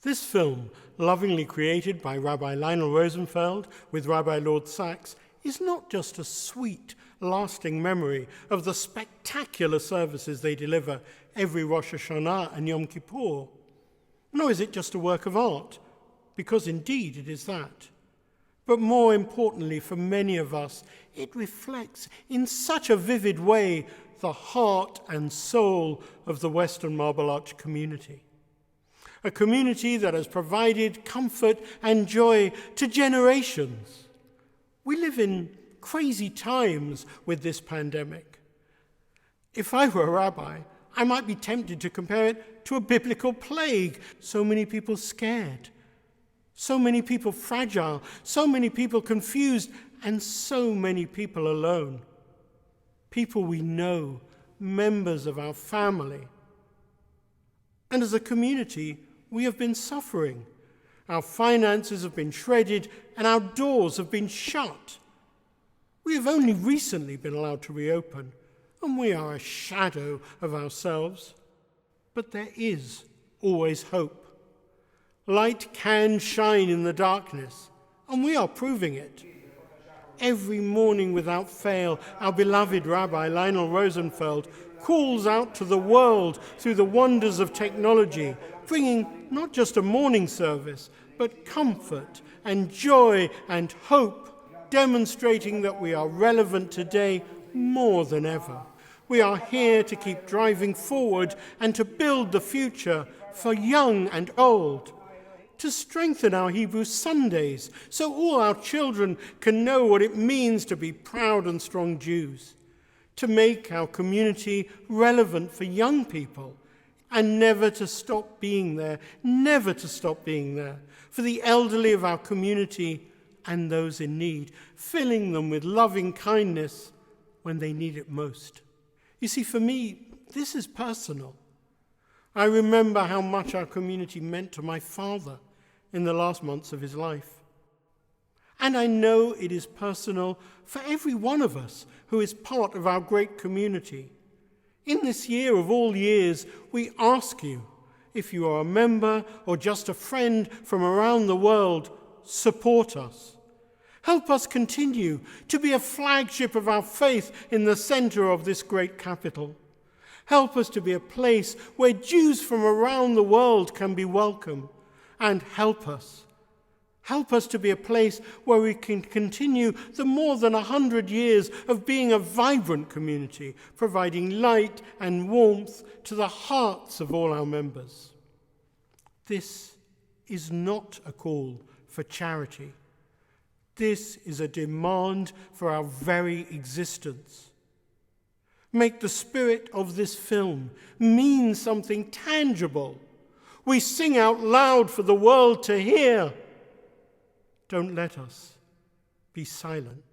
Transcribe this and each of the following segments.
This film, lovingly created by Rabbi Lionel Rosenfeld with Rabbi Lord Sachs, is not just a sweet, lasting memory of the spectacular services they deliver every Rosh Hashanah and Yom Kippur. Nor is it just a work of art, because indeed it is that. But more importantly for many of us, it reflects in such a vivid way the heart and soul of the Western Marble Arch community. A community that has provided comfort and joy to generations. We live in crazy times with this pandemic. If I were a rabbi, I might be tempted to compare it to a biblical plague. So many people scared, so many people fragile, so many people confused, and so many people alone. People we know, members of our family. And as a community, we have been suffering. Our finances have been shredded and our doors have been shut. We have only recently been allowed to reopen, and we are a shadow of ourselves. But there is always hope. Light can shine in the darkness, and we are proving it. Every morning without fail, our beloved Rabbi Lionel Rosenfeld calls out to the world through the wonders of technology, bringing not just a morning service, but comfort and joy and hope, demonstrating that we are relevant today more than ever. We are here to keep driving forward and to build the future for young and old, to strengthen our Hebrew Sundays so all our children can know what it means to be proud and strong Jews, to make our community relevant for young people, and never to stop being there for the elderly of our community and those in need, filling them with loving kindness when they need it most. You see, for me, this is personal. I remember how much our community meant to my father in the last months of his life. And I know it is personal for every one of us who is part of our great community. In this year of all years, we ask you, if you are a member or just a friend from around the world, support us. Help us continue to be a flagship of our faith in the center of this great capital. Help us to be a place where Jews from around the world can be welcome. And help us to be a place where we can continue the more than 100 years of being a vibrant community, providing light and warmth to the hearts of all our members. This is not a call for charity. This is a demand for our very existence. Make the spirit of this film mean something tangible. We sing out loud for the world to hear. Don't let us be silent.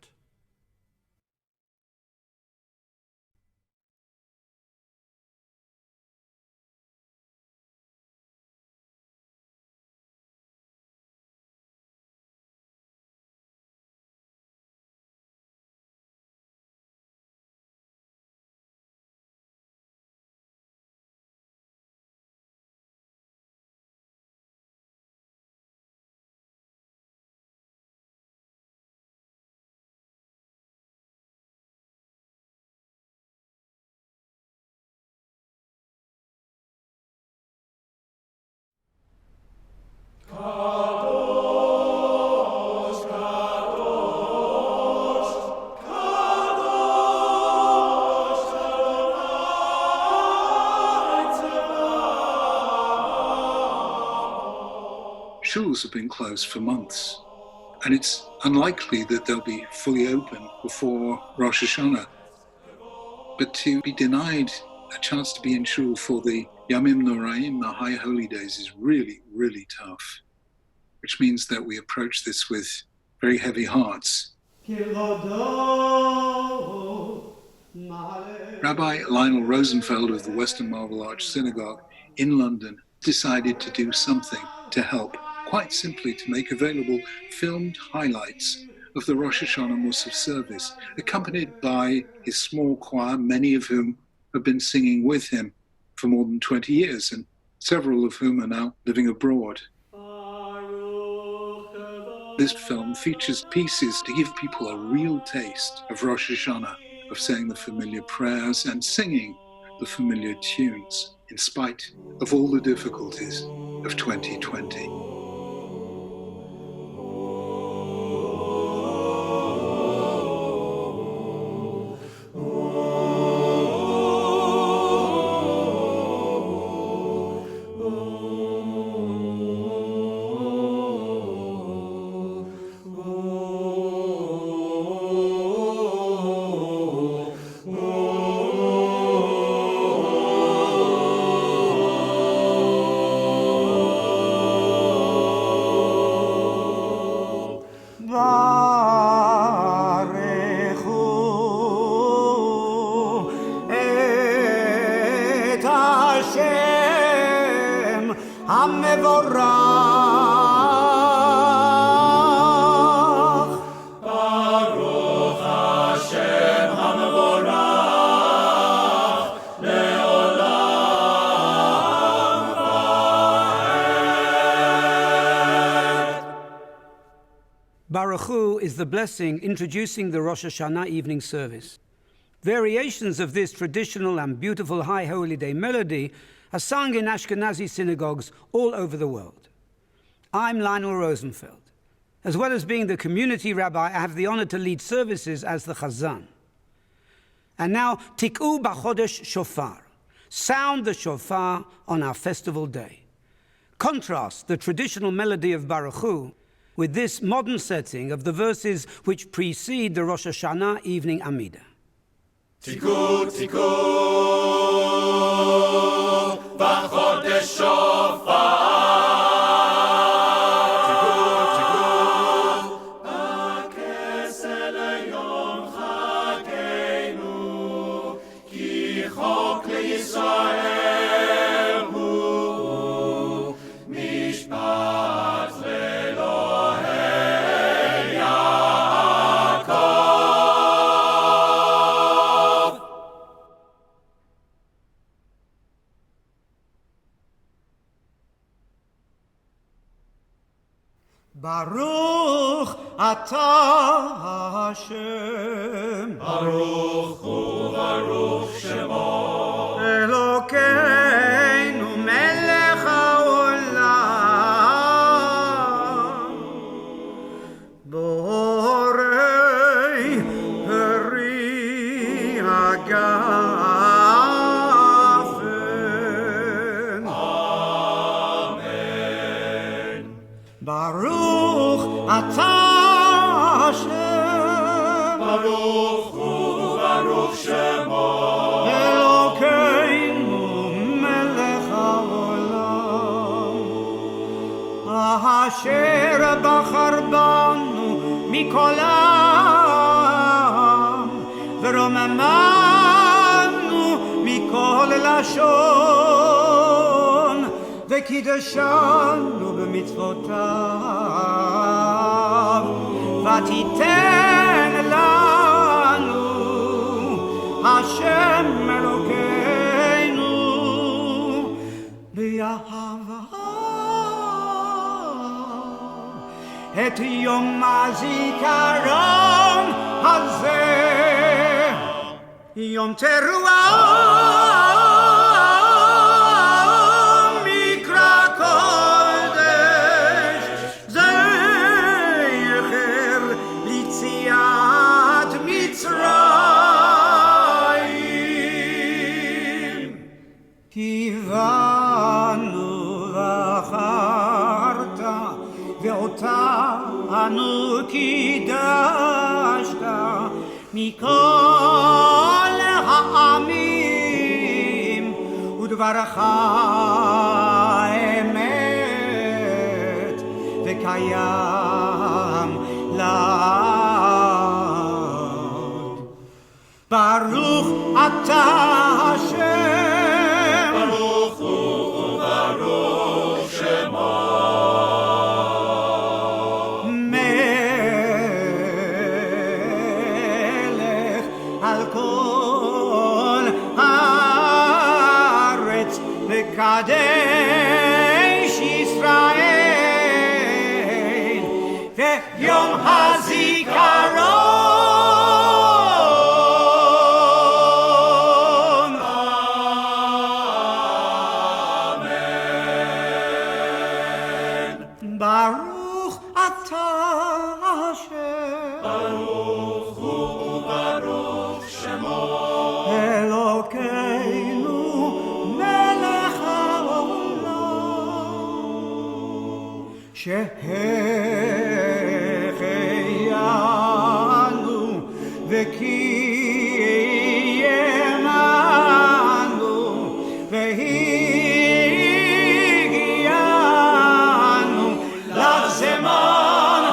Shuls have been closed for months, and it's unlikely that they'll be fully open before Rosh Hashanah. But to be denied a chance to be in shul for the Yamim Noraim, the high holy days, is really, really tough, which means that we approach this with very heavy hearts. Rabbi Lionel Rosenfeld of the Western Marble Arch Synagogue in London decided to do something to help, quite simply to make available filmed highlights of the Rosh Hashanah Musaf service, accompanied by his small choir, many of whom have been singing with him for more than 20 years, and several of whom are now living abroad. This film features pieces to give people a real taste of Rosh Hashanah, of saying the familiar prayers and singing the familiar tunes, in spite of all the difficulties of 2020. Baruch Hu is the blessing introducing the Rosh Hashanah evening service. Variations of this traditional and beautiful High Holy Day melody are sung in Ashkenazi synagogues all over the world. I'm Lionel Rosenfeld. As well as being the community rabbi, I have the honor to lead services as the Chazan. And now, Tik'u b'chodesh shofar. Sound the shofar on our festival day. Contrast the traditional melody of Baruch Hu with this modern setting of the verses which precede the Rosh Hashanah evening Amidah. Tik'u, tik'u, b'chodesh shofar. Baruch atah Hashem, Baruch Hu, Baruch Shemo, Elokeinu melech haolam, borei peri hagafen. Amen. Baruch atah Hashem, Baruch Hu, Baruch Shemo, Elokeinu melech haolam, asher bachar banu mikol am, ורוממנו מכל לשון, וקידשנו במצוותיו, ותיתן לנו השם אלוקינו באהבה את יום הזיכרון הזה, יום תרועה מקרא קודש, זכר ליציאת מצרים. כיוונו זכרת ואותנו קידשת מכל העמים, ודברך אמת וקיים לעד. ברוך אתה השם, ברוך הוא וברוך שמו, מלך על כל הארץ, מקדש ישראל, Aron. Amen. Baruch atah Hashem. Baruch hu ubaruch shemo. Elokeinu melech haolam. Shehecheyanu v'kiyemanu v'higiyanu l'zeman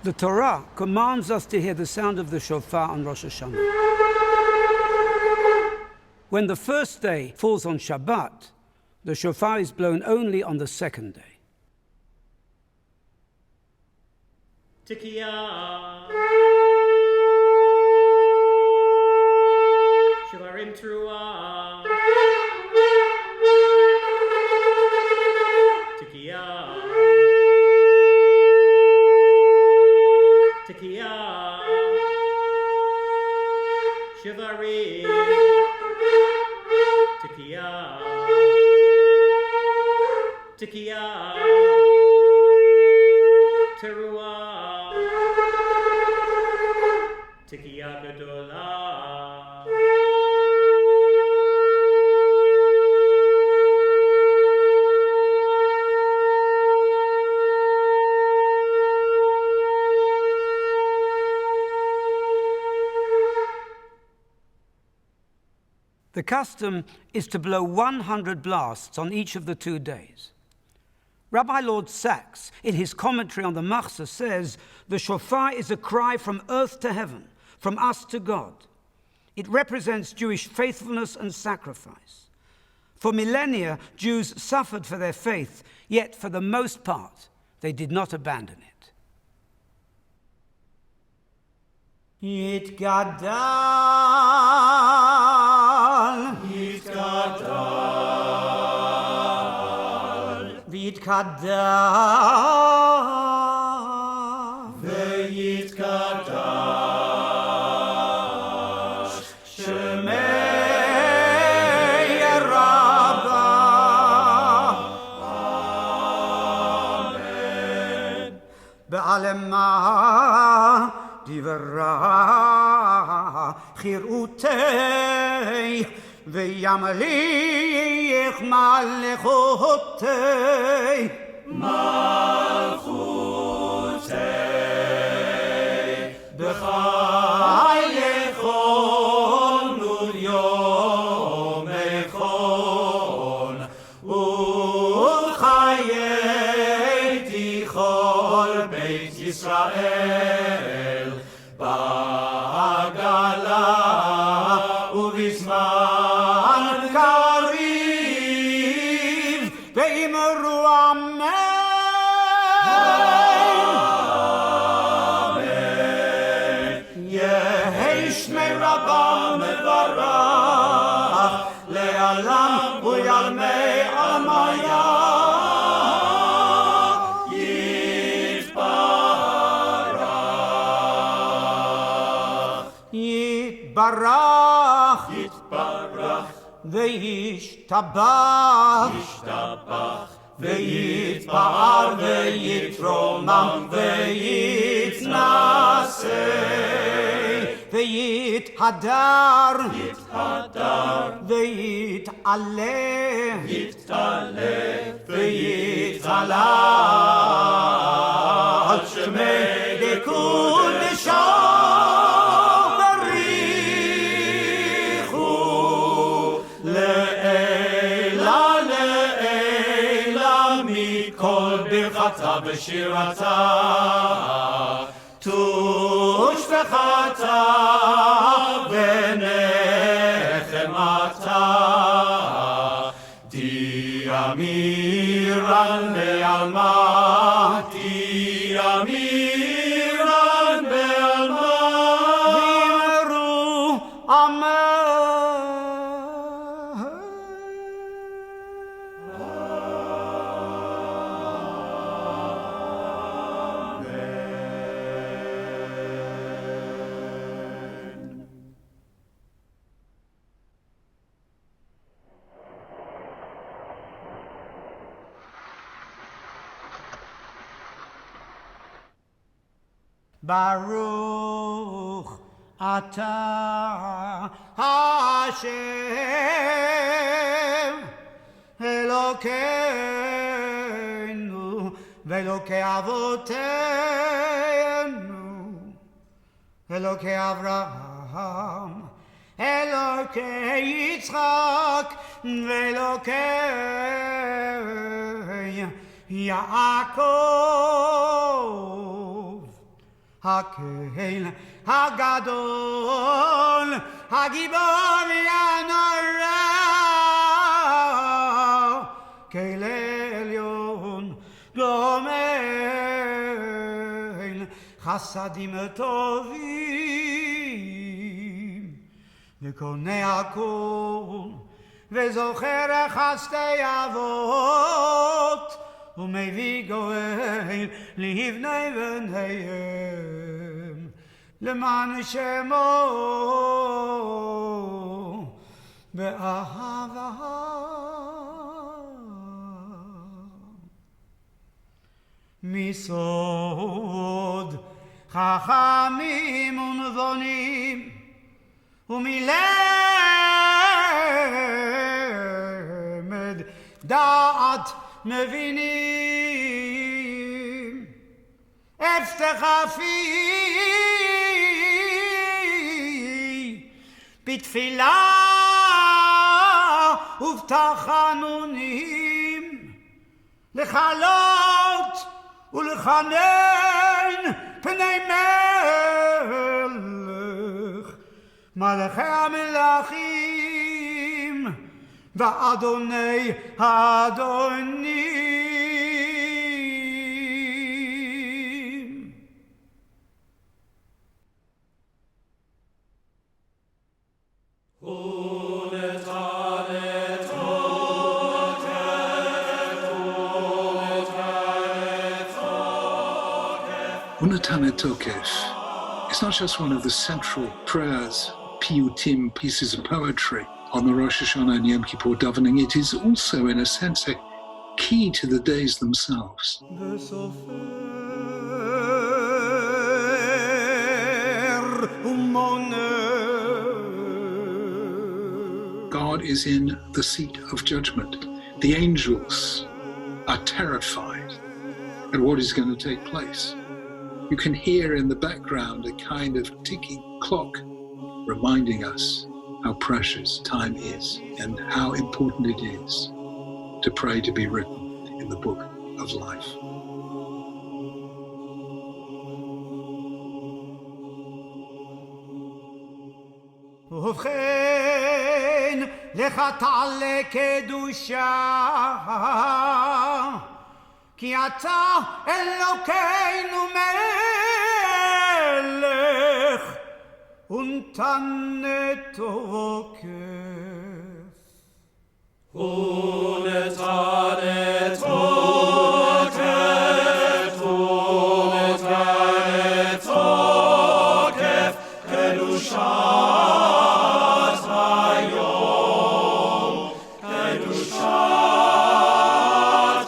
The Torah commands us to hear the sound of the shofar on Rosh Hashanah. When the first day falls on Shabbat, the shofar is blown only on the second day. Tekiah. Shivarim Teruah. Tekiah. Tekiah. Shivarim. Tekiah. Tekiah. Teruah. Tekiah Gedolah. The custom is to blow 100 blasts on each of the 2 days. Rabbi Lord Sachs, in his commentary on the Machzor, says, the shofar is a cry from earth to heaven, from us to God. It represents Jewish faithfulness and sacrifice. For millennia, Jews suffered for their faith, yet for the most part, they did not abandon it. Yitgadal, Yitkadal, Yitkadal, Veyitkadash, Shemei Rabbah, Amen. Be'alema Divara Chirutei V'yamlich Malchutei Malchutei B'chayechon u'yomechon U'chayei tichol Beit Yisrael Ba'agala U'bizman Kariv Ve'imru Amen. Yehesh merabah mevarach le'alam u'yalmei amaya Barach Yitbarach Ve'yishtabach Yishtabach Ve'yitpa'ar Ve'yitromam Ve'yitnaseh Ve'yithadar Yithadar Ve'yit'aleh Yittaleh Ve'yitalal Shemei Dekun Nisham Berichu Le'ela Le'ela Mikol Birchata B'shirata Tu ושפחתה ונחמתה דיאמירן בעלמא דיאמירן בעלמא ואמרו אמן. Baruch atah Hashem Elokeinu ve'Elokei avoteinu Elokei Avraham Elokei Yitzchak ve'Elokei Yaakov Hakel Hagadol Hagibor Yanora Kel Elyon Gomel Chasadim Tovim V'konei Hakol V'zocher Chastei Avot ומביא גואל לבני בניהם למען שמו באהבה. מסוד חכמים ונבונים ומלמד דעת מבינים אפתח פי בתפילה ובטח חנונים לחלות ולחנן פני מלך מלכי המלכים ואדוני האדונים. Unatane Tokef is not just one of the central prayers, piyutim, pieces of poetry, on the Rosh Hashanah and Yom Kippur davening. It is also, in a sense, a key to the days themselves. God is in the seat of judgment. The angels are terrified at what is going to take place. You can hear in the background a kind of ticking clock reminding us how precious time is and how important it is to pray to be written in the book of life. ובכן, לך תעלה קדושה, כי אתה אלוקינו מלך, ונתנה תוקף. ונתנה תוקף, ונתנה תוקף, קדושת היום, קדושת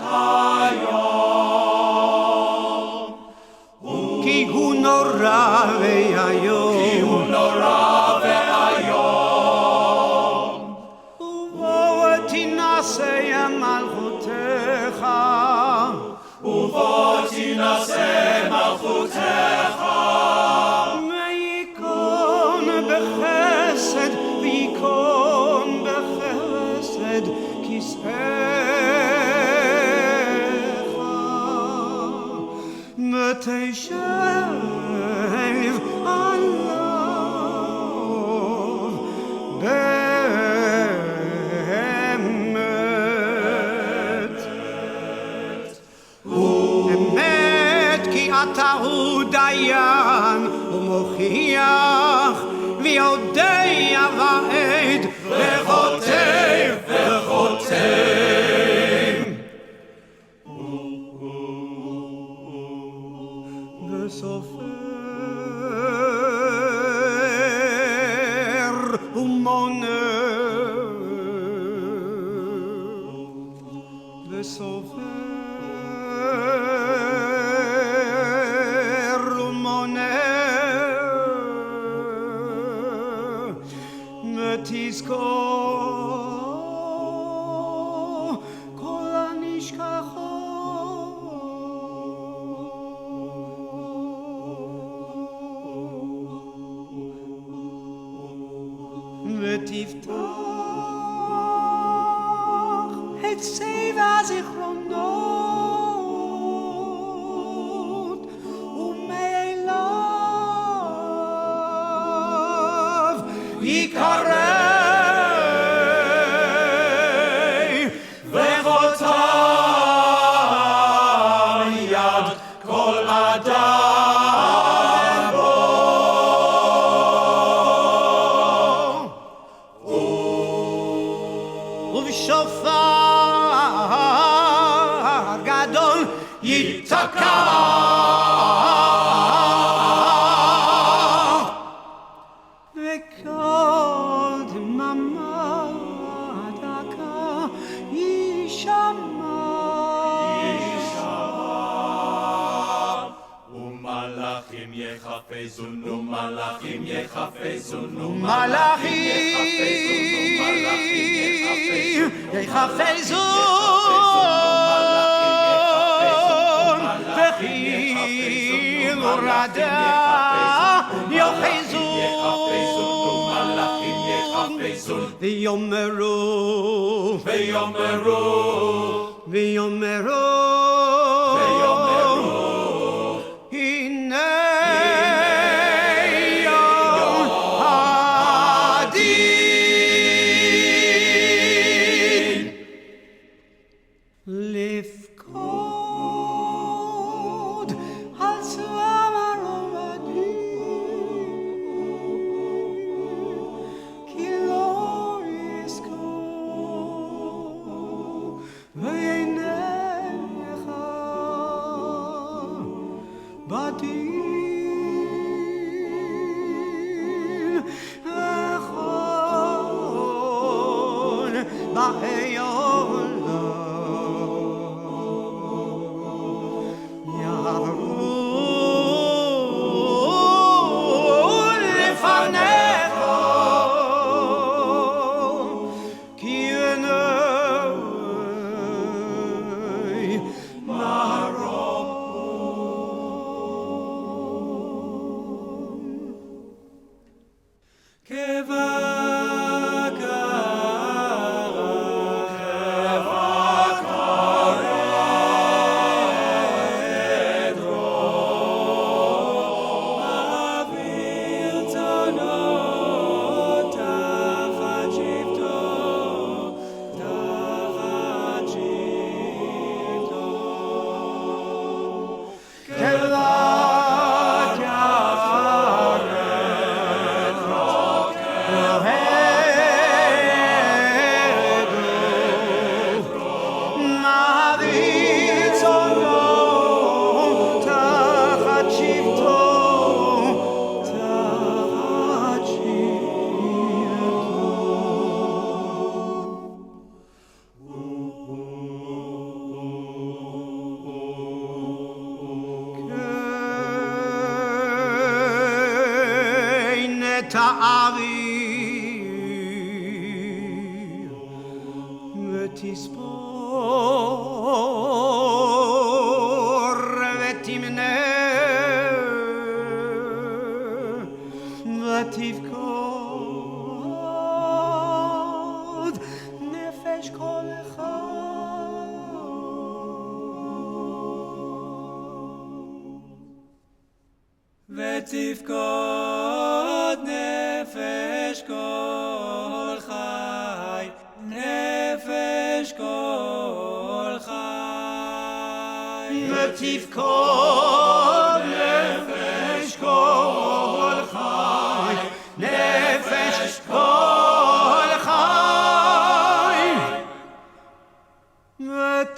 היום. כי הוא נורא ואיום, כי הוא נורא ואיום. ובוא תינשא מלכותך, ובוא תינשא מלכותך. וייכון בחסד, וייכון בחסד כסאך, ותשב הוא דיין ומוכיח ויודע ועד וחותם וסופר ומונה וסופר ומונה ותזכור כל הנשכחות ותפתח את ספר הזיכרונות ומאליו יקרא וחותם יד כל אדם בו ובשופר גדול ייתקע וכל דממה דקה יישמע ומלאכים יחפזון ומלאכים יחפזון ומלאכים יחפזון וחיל ורדה יוחזון ויאמרו הנה יום הדין לפקוד על צבא הרומאים כי לא יזכור ועיניך בדין אחרון באי העולם יעברו לפניך כי עיני מרום תעביר ותספור ותמנה ותפקוד נפש כל אחד ותפקוד נפש כל חי נפש כל חי ותפקוד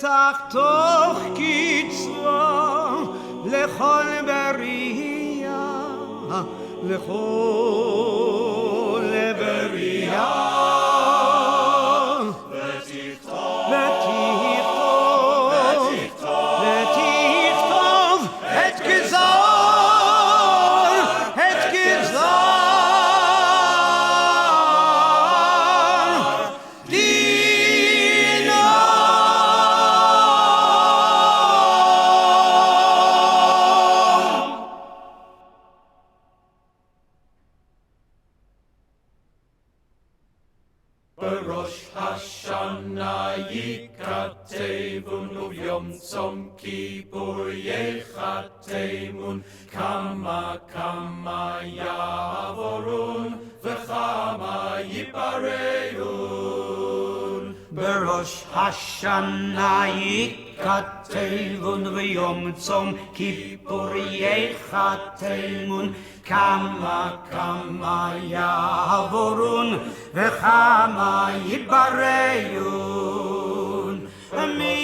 תחתוך קצרה לכל בריאה, לכל בריאה. Rosh Hashanah yikatevun uvyom tzom kippur yechatemun kama yavorun v'chama yipareyun. Berosh Hashanah yikatevun v'yom tzom kippur yechatemun kama yavorun v'chama yipareyun. Mi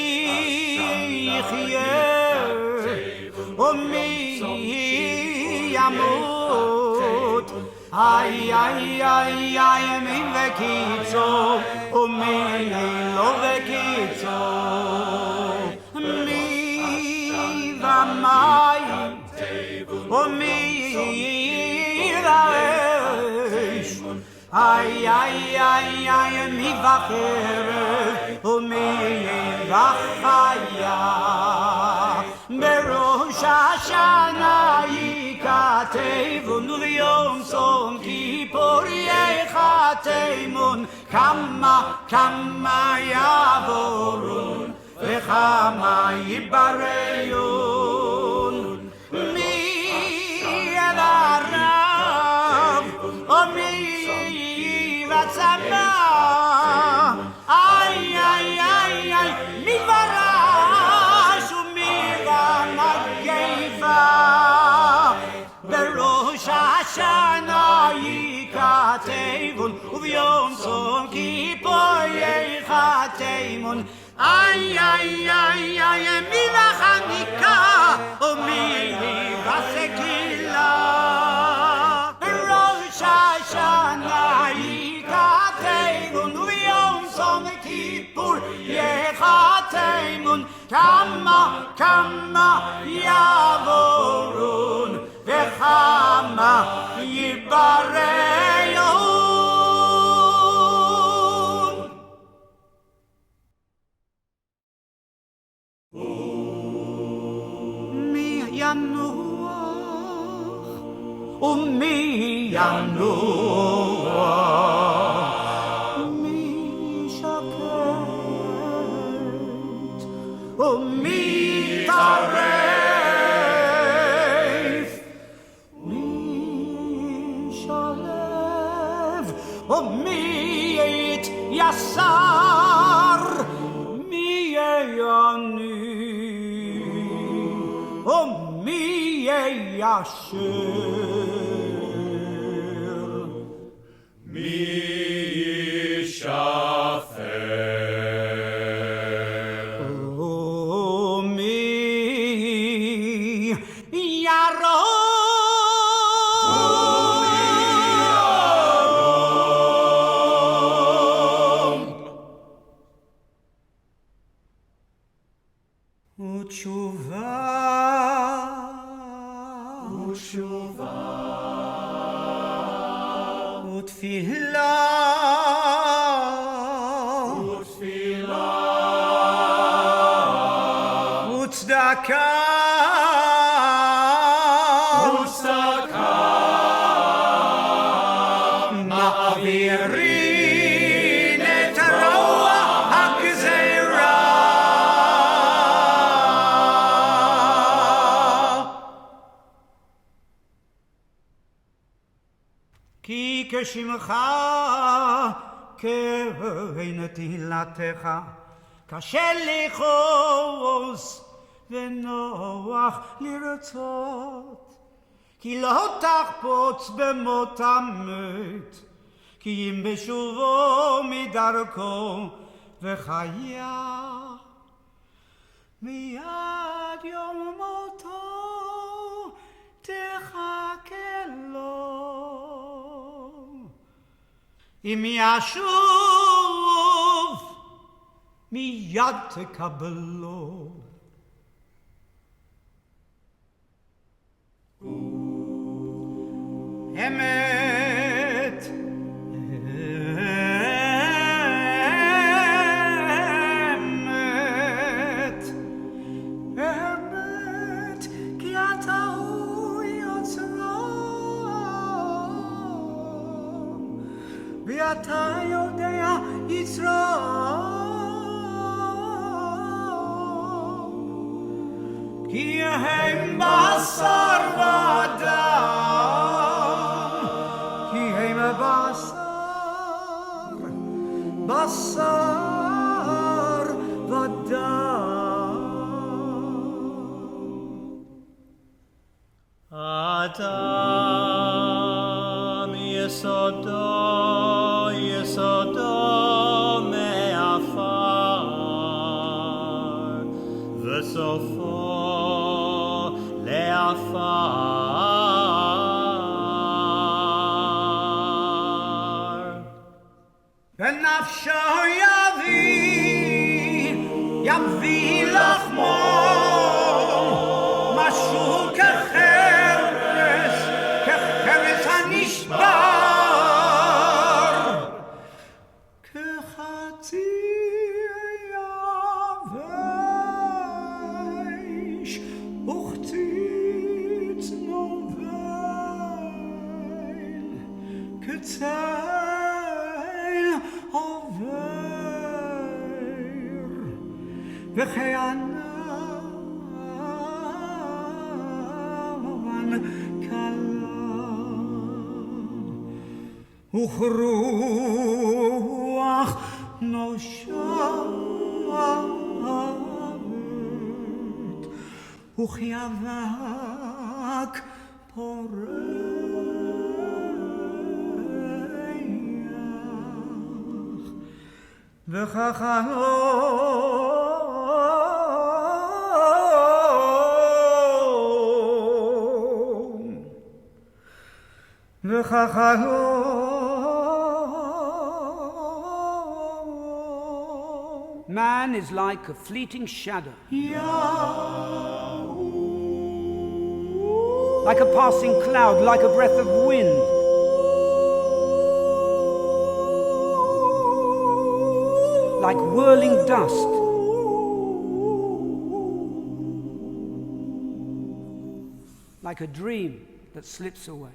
yichyeh u'mi yamut, ay mi v'kitzo u'mi lo v'kitzo, mi v'mayim u'mi v'esh, ay mi v'cherev u'mi v'chaya. Berosh Hashanah yikatevun v'yom tzom kippur yechatemun kama yavorun v'chama yipareyun. Mi v'arav u'mi v'tzama, ay mi v'arash u'mi v'mageva. Berosh Hashanah yikatevun u'v'yom tzom kippur yechatemun, ay mi v'chanika u'mi v'sekila. Berosh Hashanah yikatevun u'v'yom tzom kippur yechatemun kama yavorun v'chama yipareyun. Mi yanuach u'mi yanuach, mi shaket u'mi taref, mi shalev u'mi yasar, mi yani u'mi yasher, Mi yishafer u'mi yaron. U'tshuva u'tfilah u'tzedakah ma'avirin et roach hagzeirah. Ki keshimcha kein tilatecha kasher lichos v'noach lirtzot, ki lo tachpotz b'mot hamet, ki im beshuvo midarko v'chaya. מיד יום מותו תחכה לו. אם ישוב מיד תקבלו. אמת, אמת, אמת, כי אתה הוא יוצרו, ואתה יודע יצרו. כי הם בשר ודם, כי הם בשר ודם. אדם יסודו מעפר, וסופו לעפר. ונפשו יביא לחמו, משול כחרס הנשבר, כחצי יבש וכציץ נובל, כצל עובר, וכענן קלה, וכרוח נושבת, וכאבק פורח, Man is like a fleeting shadow, like a passing cloud, like a breath of wind. Like whirling dust. Like a dream that slips away.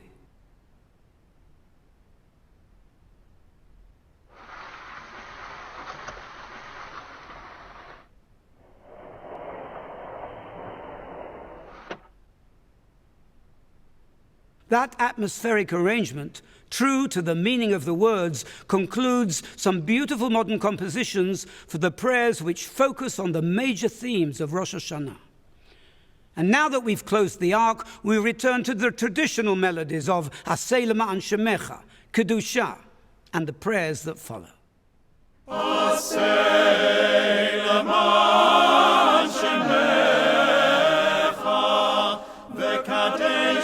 That atmospheric arrangement, true to the meaning of the words, concludes some beautiful modern compositions for the prayers which focus on the major themes of Rosh Hashanah. And now that we've closed the ark, we return to the traditional melodies of Aseh L'Ma'an Shemecha, Kedusha, and the prayers that follow. Aseh L'Ma'an Shemecha, v'kadesh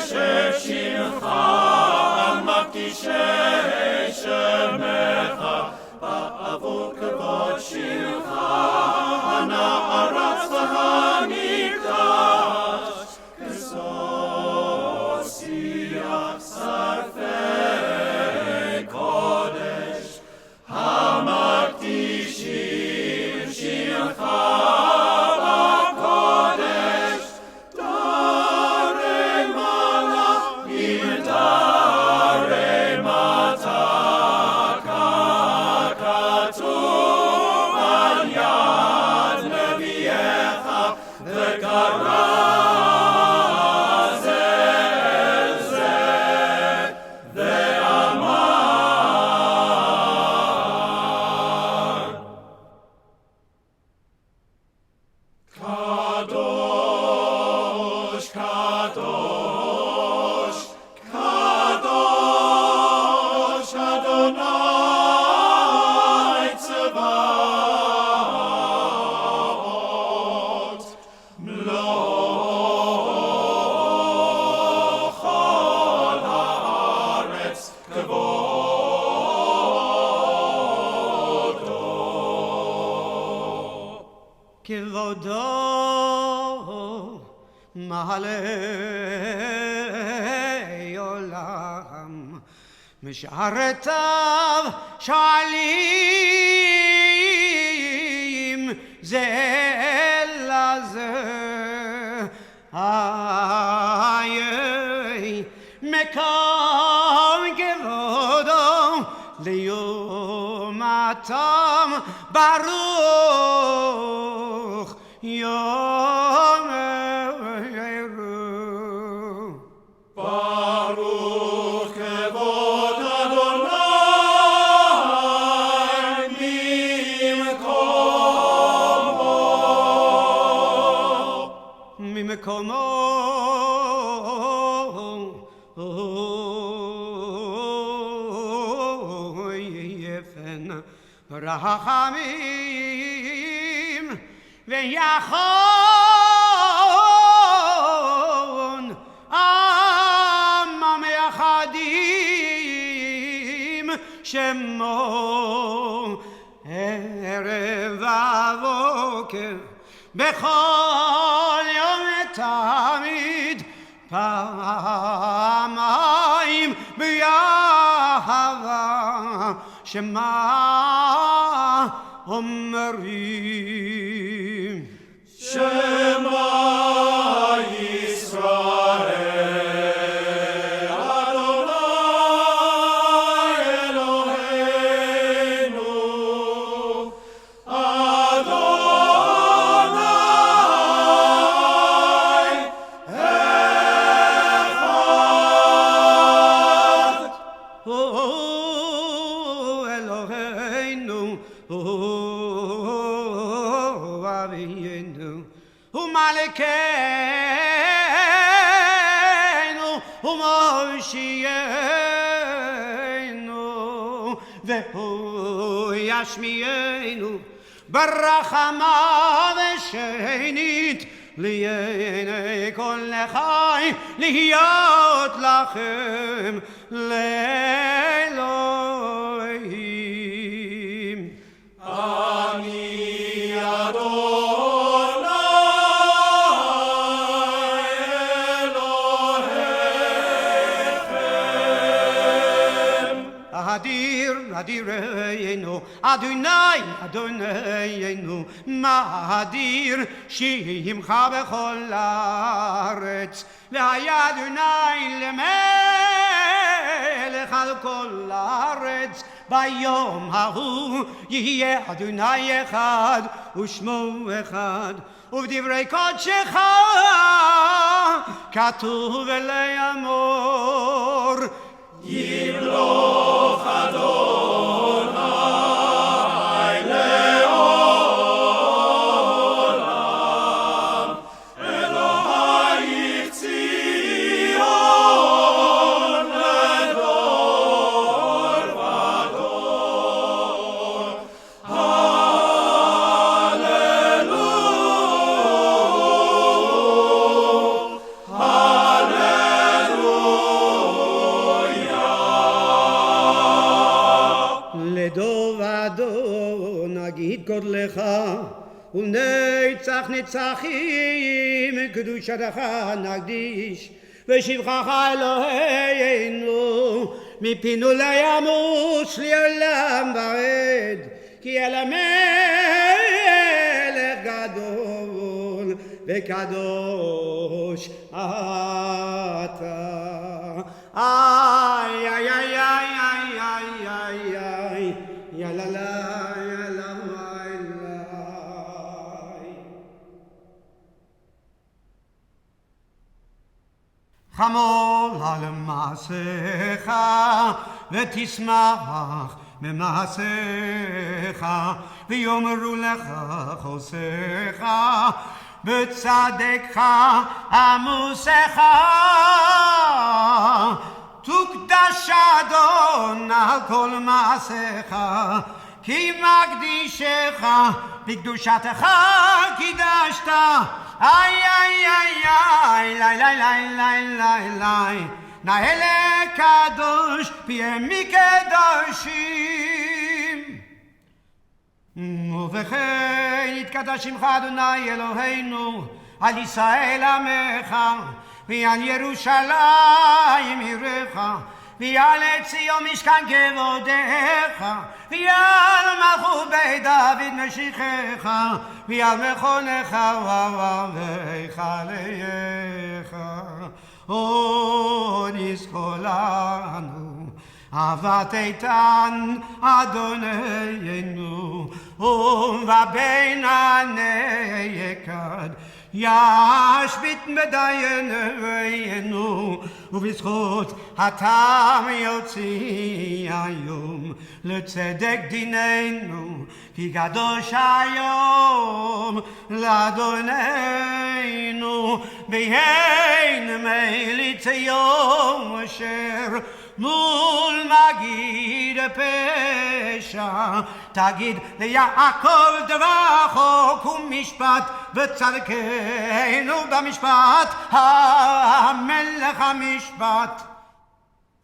Shimcha, al-Makdishei Shemecha, ba'avur kavod Shimcha, ana'aratz v'hamikdash, k'sos siach sarfei kodesh, ha'makdishei כבודו מעלה עולם, משרתיו שואלים זה לזה, מקום כבודו ליום התם, ברוך יום אלו. ברוך כבוד אדוני ממקומו יפן רחמים ויחון עמם יחדים שמו ערב ובוקר בכל יום תמיד פעמיים באהבה שמה אומרים שמע ישראל אדוני אלוהינו אדוני אחד. אלוהינו אבינו ומלכנו ומושיענו והוא ישמיענו ברחמיו שנית לעיני כל חי להיות לכם לאלוהים. אני אדוני אלוהיכם. אדיר אדירנו אדוני אדוננו מה אדיר שמך בכל הארץ והיה אדוני למלך על כל הארץ ביום ההוא יהיה אדוני אחד ושמו אחד ובדברי קודשך כתוב לאמור ימלוך אדוני לעולם אלוהיך ציון לדור ודור. לדור ודור נגיד גודלך ונצח נצחים קדושתך נקדיש ושבחך אלוהינו מפינו לימוש לעולם ועד כי אל המלך גדול וקדוש אתה. איי איי איי איי איי איי איי יאללה יאללה חמול על מעשיך ותשמח במעשיך ויאמרו לך חוסיך בצדקך עמוסך תוקדש אדון על כל מעשיך כי מקדישך בקדושתך קידשת. איי איי איי איי לי לי לי לי לי לי נאה לקדוש פיהם מקדושים. ובכן יתקדש שמך אדוני אלוהינו על ישראל עמך ועל ירושלים עירך ועל ציון משכן כבודך ועל מלכות בית דוד משיחך ועל מכונך והיכלך. או נזכור לנו אהבת איתן אדוננו ובבינני יקד ישבית מדיינו ובזכות הטעם יוציא היום לצדק דיננו כי קדוש היום לאדוננו בהן מליץ יום אשר מול מגיד פשע תגיד ליעקב דבר חוק ומשפט וצדקנו במשפט המלך המשפט.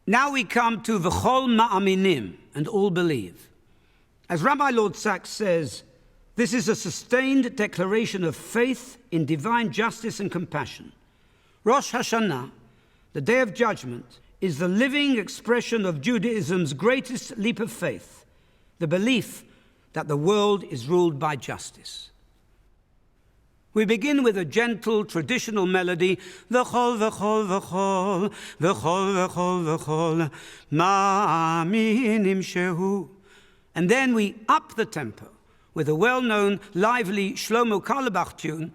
Now we come to Wma Aminim, and all believe. As Rabbi Lord Sachs says, this is a sustained declaration of faith in divine justice and compassion. Rosh Hashanah, the Day of Judgment, is the living expression of Judaism's greatest leap of faith, the belief that the world is ruled by justice. We begin with a gentle traditional melody, V'chol, v'chol, v'chol, v'chol, v'chol, v'chol, ma'aminim shehu. And then we up the tempo with a well-known, lively Shlomo Carlebach tune,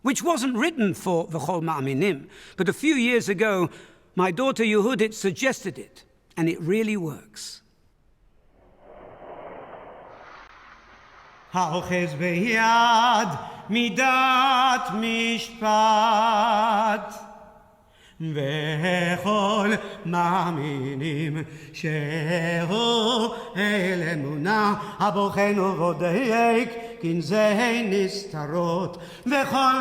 which wasn't written for V'chol Ma'aminim, but a few years ago, my daughter Yehudit suggested it, and it really works. האוחז ביד מידת משפט וכל מאמינים שהוא אל אמונה הבוחן ובודק כנזי נסתרות וכל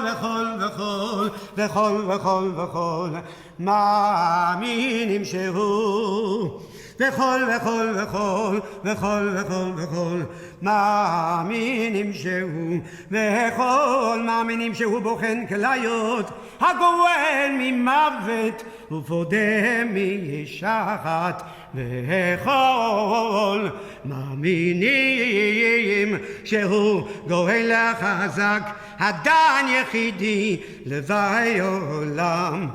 מאמינים שהוא וכל מאמינים שהוא בוחן כליות הגואל ממוות ופודה מישחת וכל מאמינים שהוא גואל החזק הדן יחידי לוואי עולם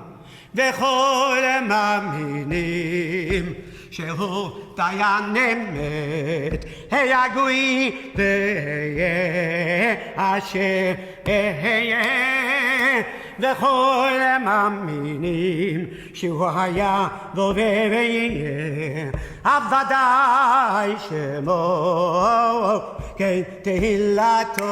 וכל מאמינים שהוא דיין אמת הגוי ואשר וכל מאמינים שהוא היה והווה ויהיה ודאי שמו כן תהילתו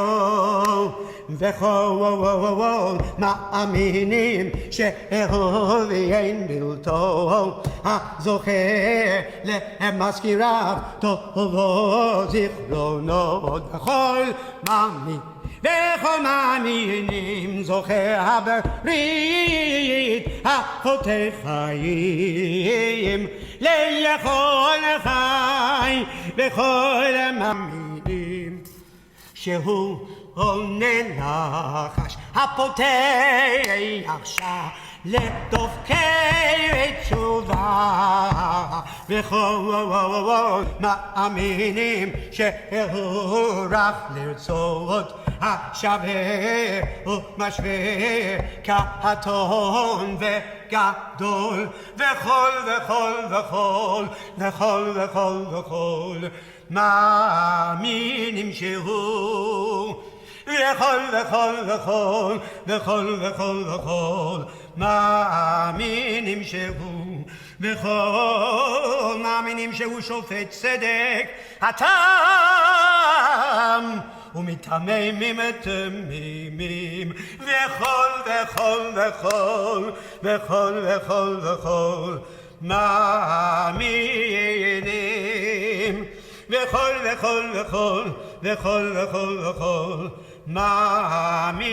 וכל מאמינים שהוא ואין בלתו הזוכה למזכיריו טובו זיכרונו וכל מאמינים זוכה הברית החוטא חיים לכל חי וכל מאמינים שהוא עונה נחש הפותח לדופקי תשובה וכל מאמינים שהוא רק לרצות השווה ומשווה קטון וגדול וכל מאמינים שהוא וכל מאמינים שהוא וכל מאמינים שהוא שופט צדק התם ומתממים תמימים וכל מאמינים וכל מאמינים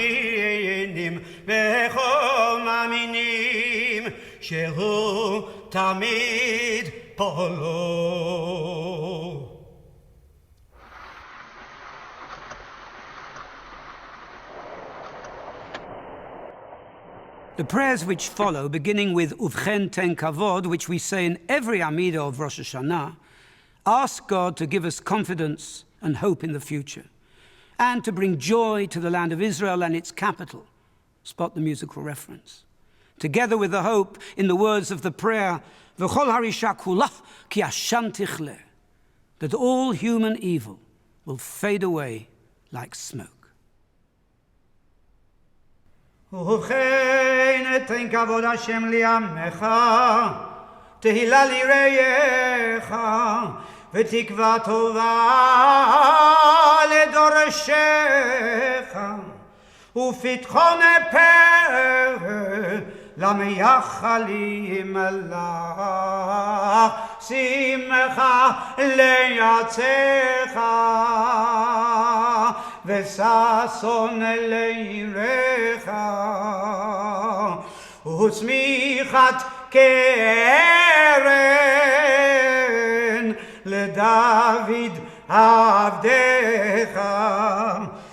וכל מאמינים שהוא תמיד פועלו. The prayers which follow, beginning with Uvchen Ten Kavod, which we say in every Amidah of Rosh Hashanah, ask God to give us confidence and hope in the future, and to bring joy to the land of Israel and its capital. Spot the musical reference. Together with the hope in the words of the prayer, V'chol harisha kulah ki ashan tichle, that all human evil will fade away like smoke. ובכן תן כבוד השם לימיך, תהילה ליראיך, ותקווה טובה לדורשיך, ופתחון פה למייחלים לך, שמחה ליעציך, וששון ליראיך, וצמיחת קרן לדוד עבדך,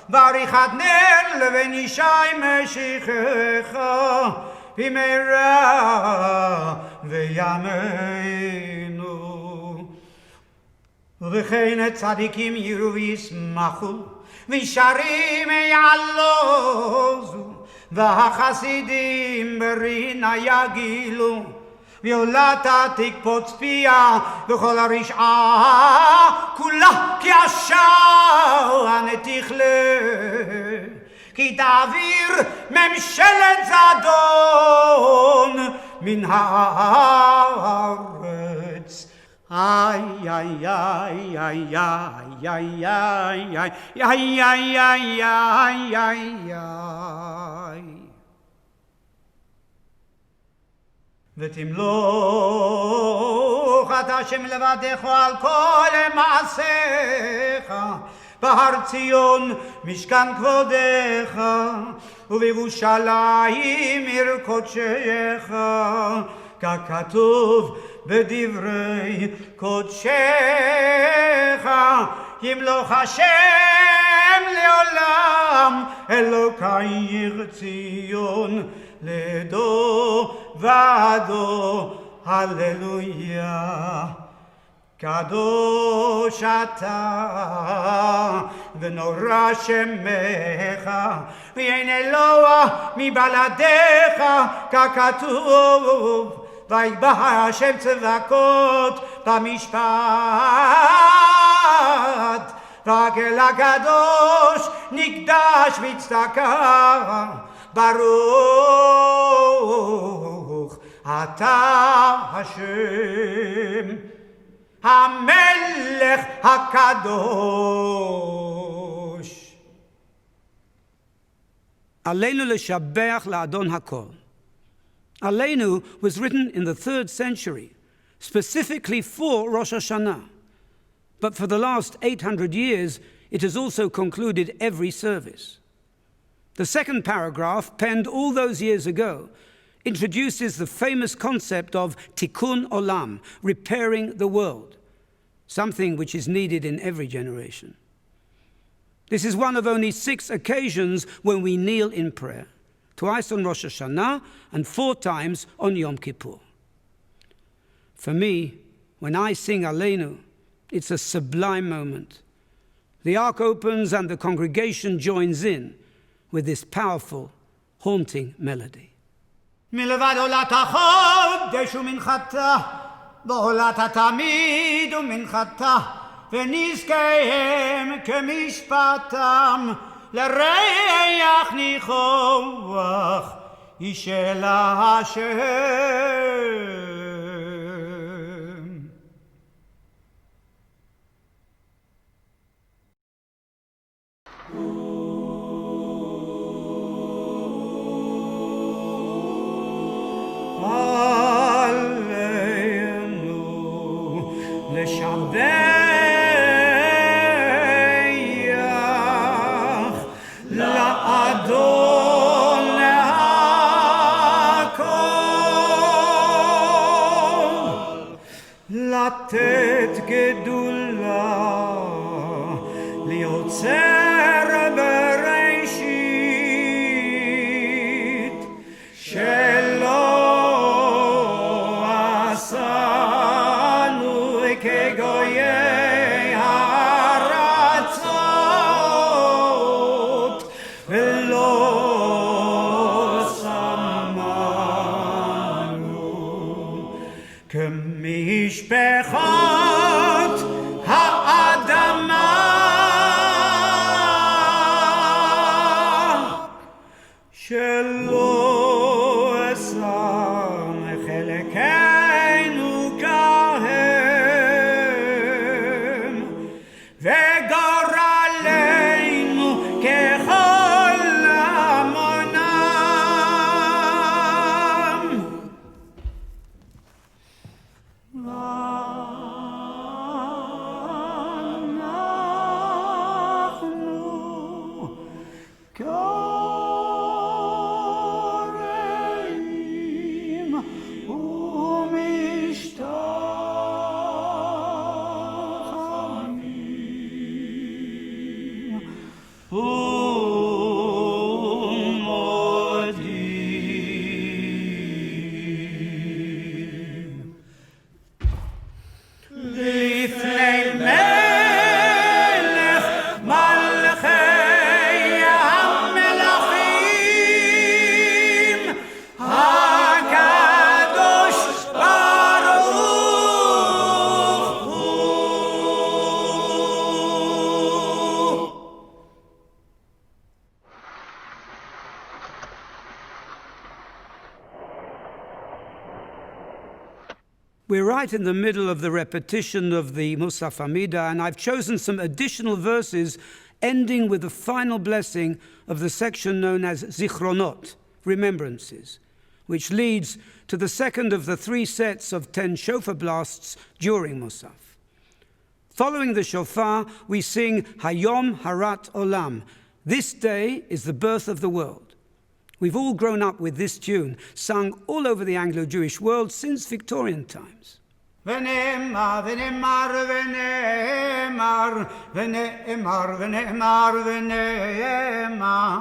בריחת נר לבן ישי משיחך, במהרה וימינו. ובכן צדיקים יראו וישמחו, וישרים יעלוזו, והחסידים ברינה יגילו, ויולתה תקפוץ פיה, וכל הרשעה כולה כעשן תכלה, כי תעביר ממשלת זדון מן הארץ. איי איי איי איי איי איי איי איי איי איי איי. ותמלוך את השם לבדך על כל מעשיך, בהר ציון משכן כבודך, ובירושלים עיר קודשך, ככתוב בדברי קודשך, ימלוך השם לעולם, אלוקייך ציון לדור ודור, הללויה. קדוש אתה ונורא שמך, ואין אלוה מבלעדיך, ככתוב ויגבח השם צבקות במשפט, והקהל הקדוש נקדש בצדקה. ברוך אתה השם המלך הקדוש. Aleinu l'shabeach la'adon hakol. Aleinu was written in the 3rd century, specifically for Rosh Hashanah. But for the last 800 years, it has also concluded every service. The second paragraph, penned all those years ago, introduces the famous concept of tikkun olam, repairing the world, something which is needed in every generation. This is one of only 6 occasions when we kneel in prayer, twice on Rosh Hashanah and 4 times on Yom Kippur. For me, when I sing Aleinu, it's a sublime moment. The ark opens and the congregation joins in with this powerful, haunting melody. מלבד עולת החודש ומנחתה, ועולת התמיד ומנחתה, ונזכיהם כמשפטם, לריח ניחוח, ישאל השם. לתת גדולה ליוצר קוראים ומשתחווים ומודים לפני מלך מלכי המלכים הקדוש ברוך הוא. We're right in the middle of the repetition of the Musaf Hamida, and I've chosen some additional verses ending with the final blessing of the section known as Zichronot, remembrances, which leads to the second of the 3 sets of 10 shofar blasts during Musaf. Following the shofar, we sing Hayom Harat Olam. This day is the birth of the world. We've all grown up with this tune, sung all over the Anglo-Jewish world since Victorian times. ונאמר, ונאמר, ונאמר, ונאמר, ונאמר, ונאמר,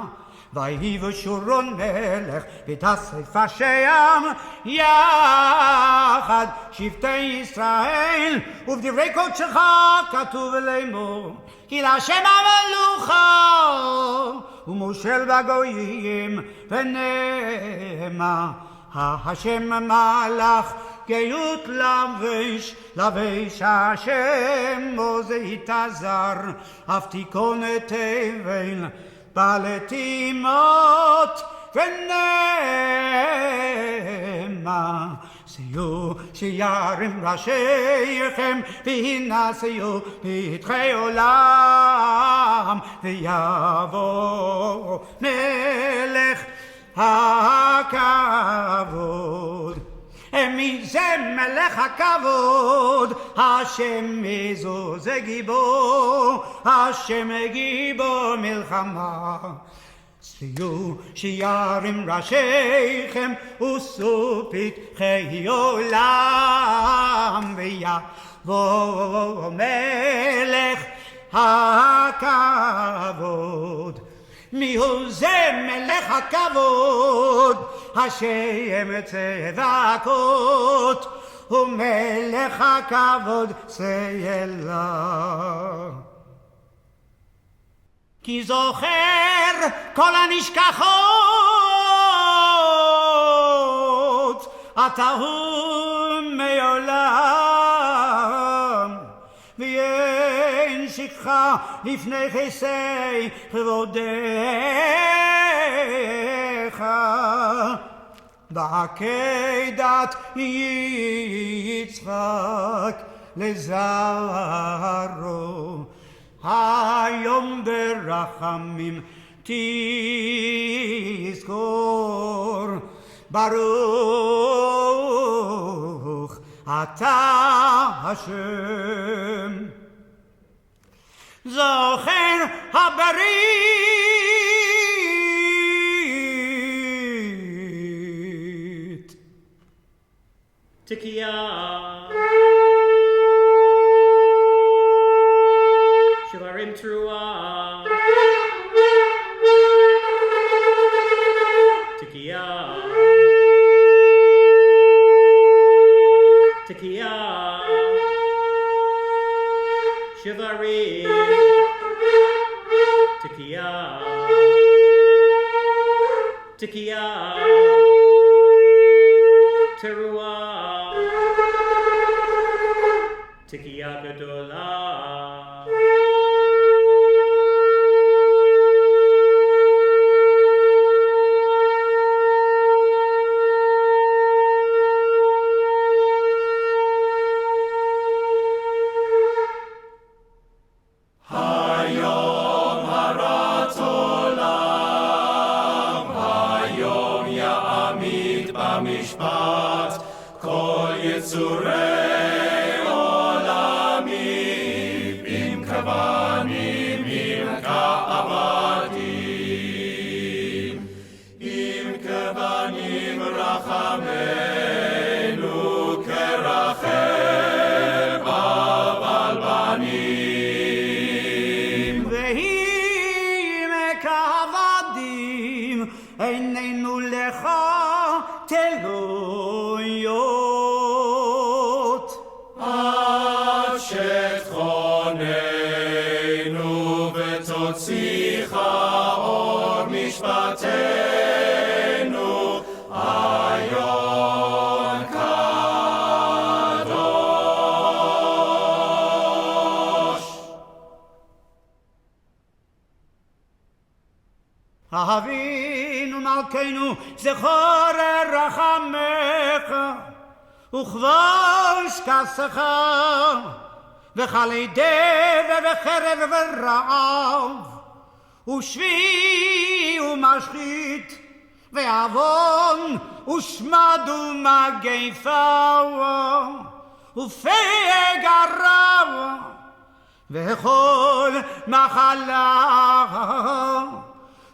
ויהי ושורון מלך ותאסף השם יחד שבטי ישראל, ובדברי קודשך כתוב לאמור, כי להשם המלוכה ומושל בגויים, ונאמר השם מלך גאות לבש, לבש השם עוז יתעזר, אף תיכון תבל בלטימות, ונאמר שיהיו שירים ראשיכם והינשאו פתחי עולם, ויבוא מלך הכבוד. מי זה מלך הכבוד? השם איזו זה גיבור, השם גיבור מלחמה. שיהיו שירים ראשיכם ושאו פתחי עולם, ויבוא מלך הכבוד. מיהו זה מלך הכבוד? השם צבאות ומלך הכבוד סיילה. כי זוכר כל הנשכחות אתה הוא מעולם, ואין שכחה לפני חסי כבודיך. בעקדת יצחק לזרעו, היום ברחמים תזכור. ברוך אתה השם זוכר הברית. תקיעה שברים תרועה, תקיעה תקיעה שברים, תקיעה תקיעה תרועה, תקיעה גדולה. במשפט כל יצורי עולמי, אם כבנים אם כעבדים. עינינו לך תלויות. עד שתכוננו ותוציך אור משפטנו, עיון קדוש. אבינו מלכנו זכור רחמך וכבוש כסך וחלי דבר וחרב ורעב ושבי ומשחית ועוון ושמד ומגפה ופג הרב וכל מחלה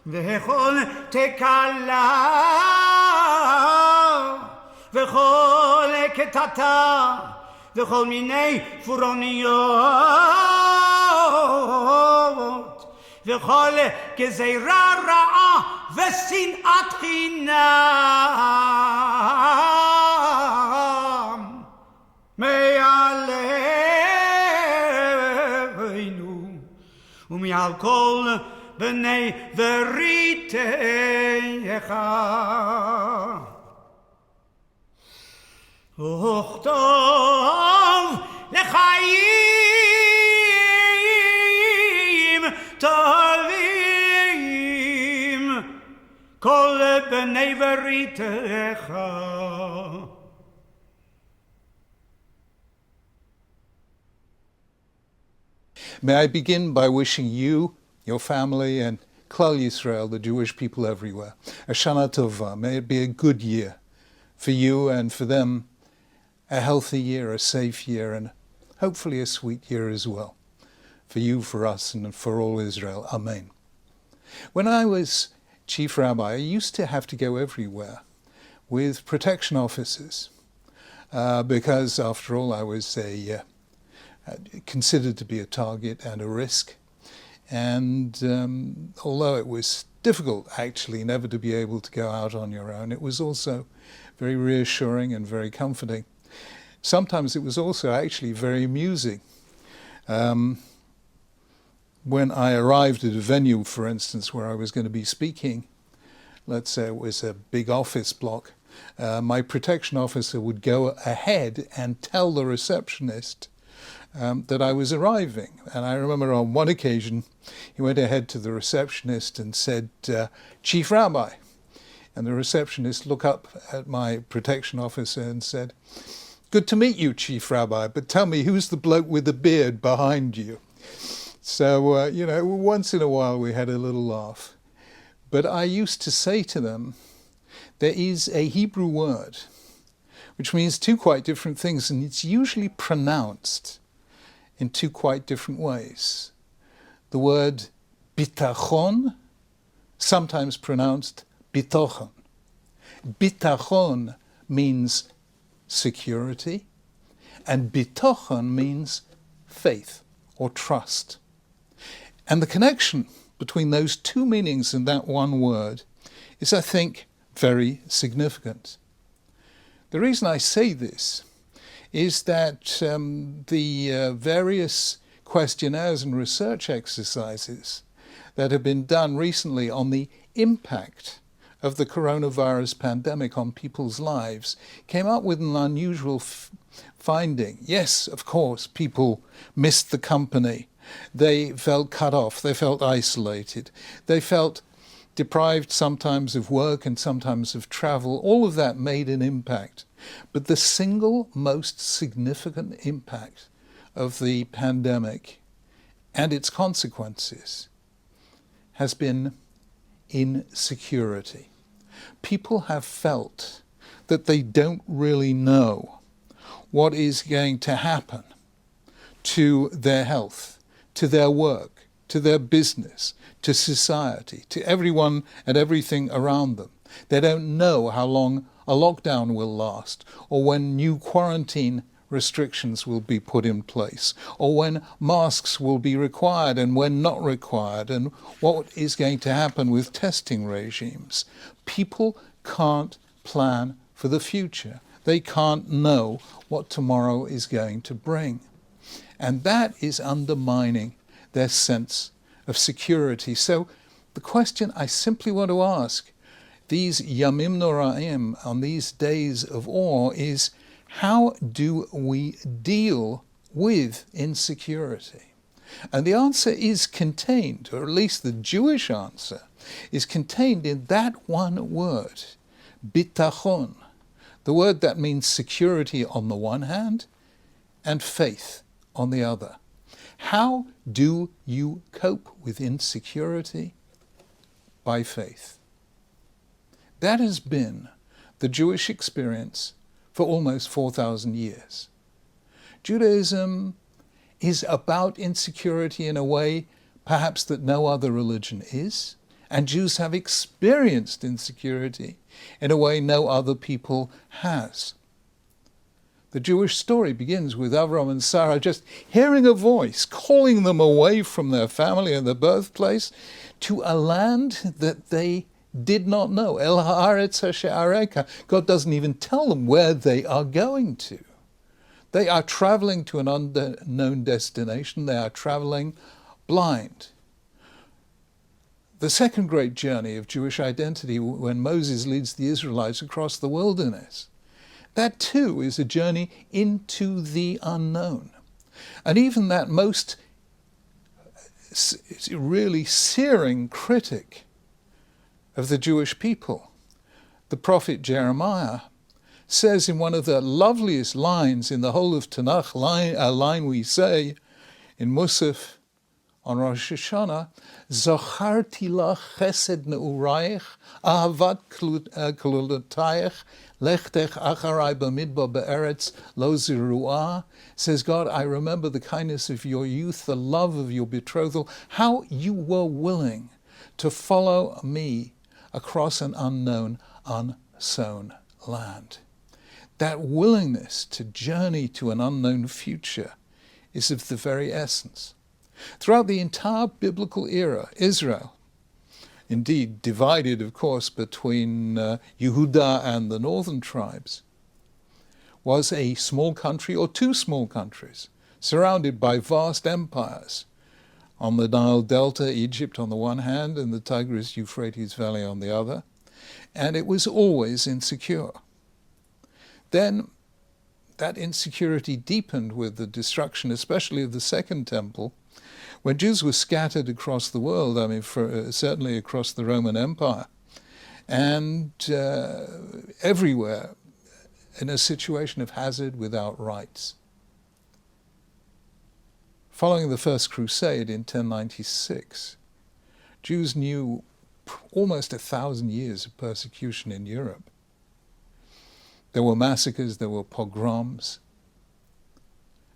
וכל תקלה וכל קטטה וכל מיני פורענויות וכל גזירה רעה ושנאת חינם מעלינו ומעל כל בני בריתך. וכתוב לחיים טובים כל בני בריתך. May I begin by wishing you, your family, and Klal Yisrael, the Jewish people everywhere, a Shana Tova. May it be a good year for you and for them, a healthy year, a safe year, and hopefully a sweet year as well. For you, for us, and for all Israel. Amen. When I was chief rabbi, I used to have to go everywhere with protection officers because, after all, I was considered to be a target and a risk. And although it was difficult, actually, never to be able to go out on your own, it was also very reassuring and very comforting. Sometimes it was also actually very amusing. When I arrived at a venue, for instance, where I was going to be speaking, let's say it was a big office block, my protection officer would go ahead and tell the receptionist that I was arriving. And I remember on one occasion, he went ahead to the receptionist and said, Chief Rabbi. And the receptionist looked up at my protection officer and said, good to meet you, Chief Rabbi, but tell me, who's the bloke with the beard behind you? So, once in a while we had a little laugh. But I used to say to them, there is a Hebrew word which means two quite different things, and it's usually pronounced in two quite different ways. The word bitachon, sometimes pronounced bitochon. Bitachon means security, and bitochon means faith or trust. And the connection between those two meanings in that one word is, I think, very significant. The reason I say this is that the various questionnaires and research exercises that have been done recently on the impact of the coronavirus pandemic on people's lives came up with an unusual finding. Yes, of course, people missed the company. They felt cut off. They felt isolated. They felt deprived sometimes of work and sometimes of travel. All of that made an impact. But the single most significant impact of the pandemic and its consequences has been insecurity. People have felt that they don't really know what is going to happen to their health, to their work, to their business, to society, to everyone and everything around them. They don't know how long a lockdown will last or when new quarantine restrictions will be put in place, or when masks will be required and when not required, and what is going to happen with testing regimes. People can't plan for the future. They can't know what tomorrow is going to bring. And that is undermining their sense of security. So the question I simply want to ask these Yamim Noraim, on these days of awe, is how do we deal with insecurity? And the answer is contained, or at least the Jewish answer, is contained in that one word, bitachon, the word that means security on the one hand and faith on the other. How do you cope with insecurity? By faith. That has been the Jewish experience for almost 4,000 years. Judaism is about insecurity in a way perhaps that no other religion is, and Jews have experienced insecurity in a way no other people has. The Jewish story begins with Avram and Sarah just hearing a voice calling them away from their family and their birthplace to a land that they did not know. El haaretz asher areka. God doesn't even tell them where they are going to. They are traveling to an unknown destination. They are traveling blind. The second great journey of Jewish identity, when Moses leads the Israelites across the wilderness, that too is a journey into the unknown. And even that most really searing critic of the Jewish people, the prophet Jeremiah, says in one of the loveliest lines in the whole of Tanakh, a line we say in Musaf on Rosh Hashanah, Zacharti lach chesed ne'urayich, ahavat klulotayich, lechtech acharai b'midbar be'eretz lo ziruah, says God, I remember the kindness of your youth, the love of your betrothal, how you were willing to follow me across an unknown, unsown land. That willingness to journey to an unknown future is of the very essence. Throughout the entire biblical era, Israel, indeed divided, of course, between Yehuda and the northern tribes, was a small country or two small countries, surrounded by vast empires. On the Nile Delta, Egypt on the one hand, and the Tigris-Euphrates Valley on the other, and it was always insecure. Then that insecurity deepened with the destruction, especially of the Second Temple, when Jews were scattered across the world, certainly across the Roman Empire, and everywhere in a situation of hazard without rights. Following the First Crusade in 1096, Jews knew almost 1,000 years of persecution in Europe. There were massacres, there were pogroms,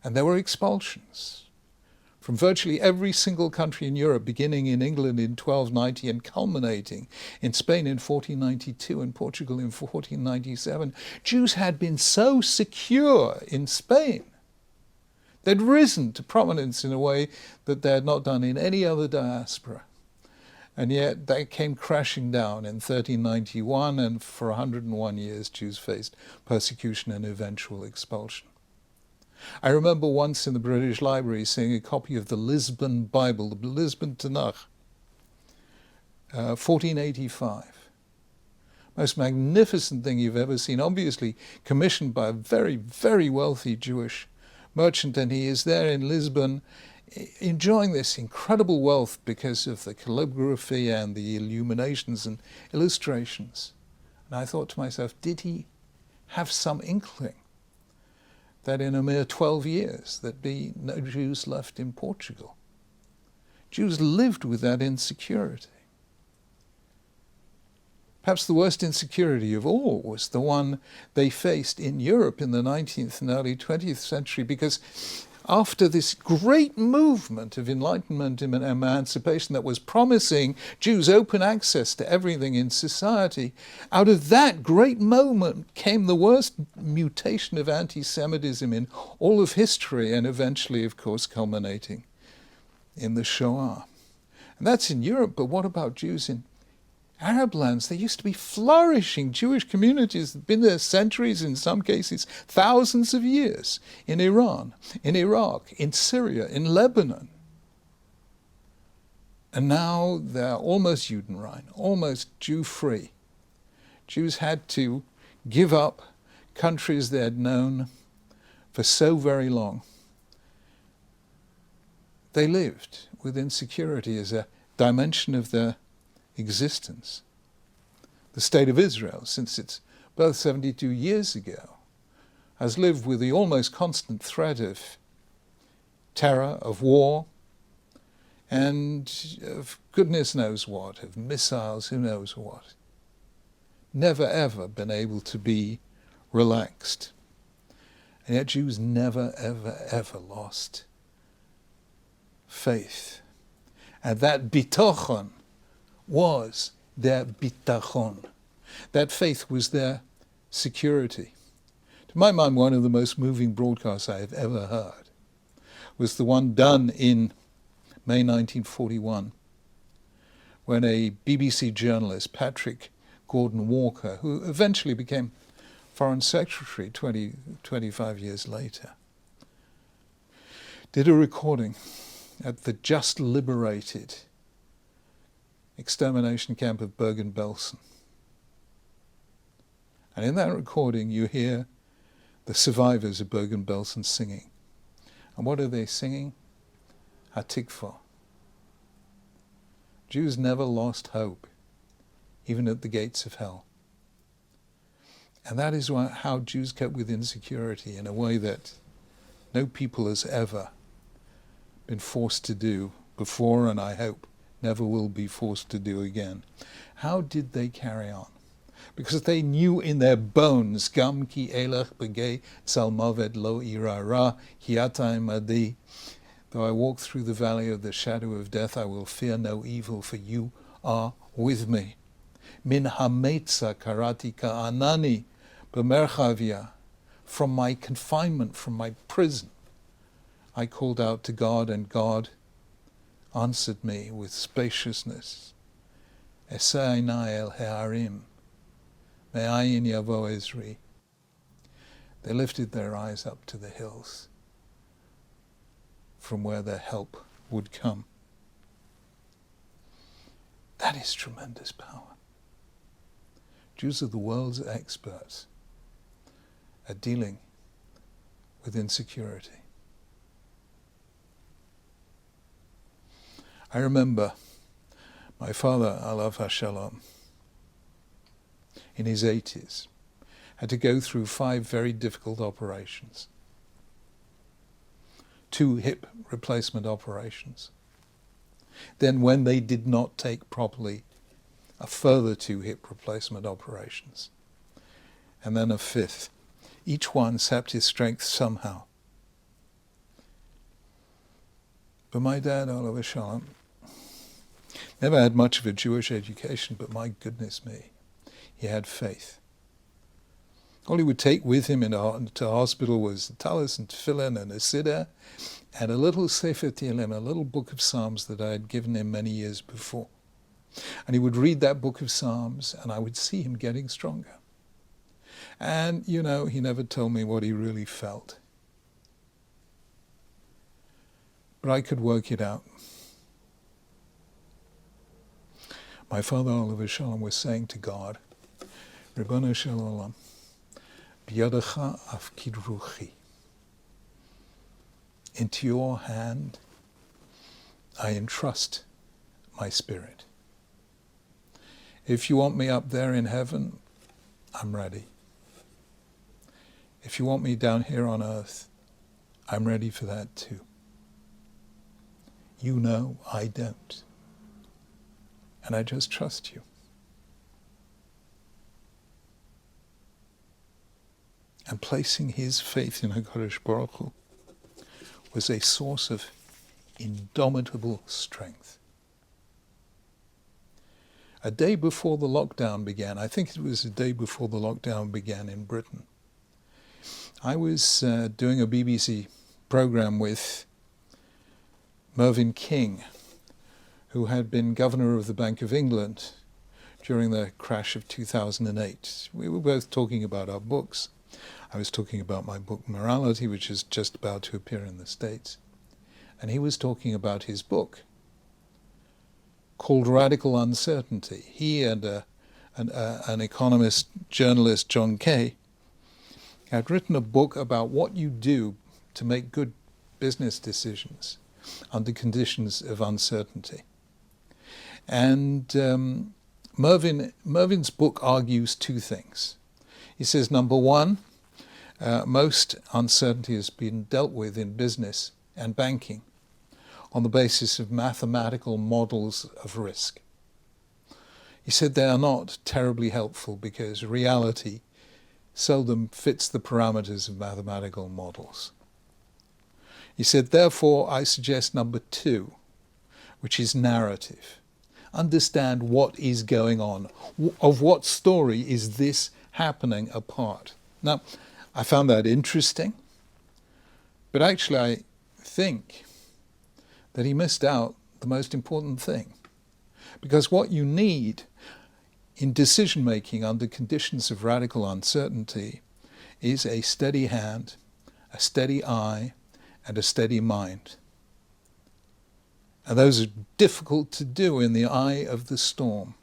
and there were expulsions from virtually every single country in Europe, beginning in England in 1290 and culminating in Spain in 1492 and Portugal in 1497. Jews had been so secure in Spain. They'd risen to prominence in a way that they had not done in any other diaspora. And yet they came crashing down in 1391, and for 101 years Jews faced persecution and eventual expulsion. I remember once in the British Library seeing a copy of the Lisbon Bible, the Lisbon Tanakh, 1485. Most magnificent thing you've ever seen, obviously commissioned by a very, very wealthy Jewish merchant, and he is there in Lisbon enjoying this incredible wealth because of the calligraphy and the illuminations and illustrations. And I thought to myself, did he have some inkling that in a mere 12 years there'd be no Jews left in Portugal? Jews lived with that insecurity. Perhaps the worst insecurity of all was the one they faced in Europe in the 19th and early 20th century, because after this great movement of enlightenment and emancipation that was promising Jews open access to everything in society, out of that great moment came the worst mutation of anti-Semitism in all of history, and eventually, of course, culminating in the Shoah. And that's in Europe, but what about Jews in Arab lands? There used to be flourishing Jewish communities that have been there centuries, in some cases thousands of years, in Iran, in Iraq, in Syria, in Lebanon. And now they're almost Judenrein, almost Jew-free. Jews had to give up countries they had known for so very long. They lived with insecurity as a dimension of their existence. The State of Israel, since its birth 72 years ago, has lived with the almost constant threat of terror, of war, and of goodness knows what, of missiles, who knows what. Never ever been able to be relaxed. And yet Jews never, ever, ever lost faith. And that bitochon was their bitachon. That faith was their security. To my mind, one of the most moving broadcasts I have ever heard was the one done in May 1941, when a BBC journalist, Patrick Gordon Walker, who eventually became Foreign Secretary 25 years later, did a recording at the just liberated extermination camp of Bergen-Belsen. And in that recording you hear the survivors of Bergen-Belsen singing. And what are they singing? Hatikva. Jews never lost hope, even at the gates of hell. And that is how Jews cope with insecurity in a way that no people has ever been forced to do before, and I hope never will be forced to do again. How did they carry on? Because they knew in their bones, Gam ki elach begay salmavet lo irara hiata imadi. Though I walk through the valley of the shadow of death, I will fear no evil, for you are with me. Min hametza karati ka'anani b'merchavia. From my confinement, from my prison, I called out to God, and God answered me with spaciousness. Esa'inai el he'arim, me'ayin yavo ezri. They lifted their eyes up to the hills, from where their help would come. That is tremendous power. Jews are the world's experts at dealing with insecurity. I remember my father, alav hashalom, in his 80s, had to go through 5 very difficult operations. 2 hip replacement operations. Then when they did not take properly, a further 2 hip replacement operations. And then a 5th. Each one sapped his strength somehow. But my dad, alav hashalom, never had much of a Jewish education, but my goodness me, he had faith. All he would take with him into hospital was a talis and tefillin and a siddur and a little Sefer Tehillim, a little book of Psalms that I had given him many years before. And he would read that book of Psalms, and I would see him getting stronger. And, he never told me what he really felt. But I could work it out. My father, alav shalom, was saying to God, Ribono shel olam, b'yadacha afkid ruchi. Into your hand I entrust my spirit. If you want me up there in heaven, I'm ready. If you want me down here on earth, I'm ready for that too. You know I don't. And I just trust you. And placing his faith in HaKadosh Baruch Hu was a source of indomitable strength. A day before the lockdown began, I think it was a day before the lockdown began in Britain, I was doing a BBC program with Mervyn King, who had been governor of the Bank of England during the crash of 2008. We were both talking about our books. I was talking about my book Morality, which is just about to appear in the States. And he was talking about his book called Radical Uncertainty. He and an economist, journalist, John Kay, had written a book about what you do to make good business decisions under conditions of uncertainty. And Mervyn's book argues two things. He says, number one, most uncertainty has been dealt with in business and banking on the basis of mathematical models of risk. He said they are not terribly helpful because reality seldom fits the parameters of mathematical models. He said, therefore, I suggest number two, which is narrative. Understand what is going on. Of what story is this happening a part? Now, I found that interesting, but actually I think that he missed out the most important thing. Because what you need in decision-making under conditions of radical uncertainty is a steady hand, a steady eye, and a steady mind. And those are difficult to do in the eye of the storm.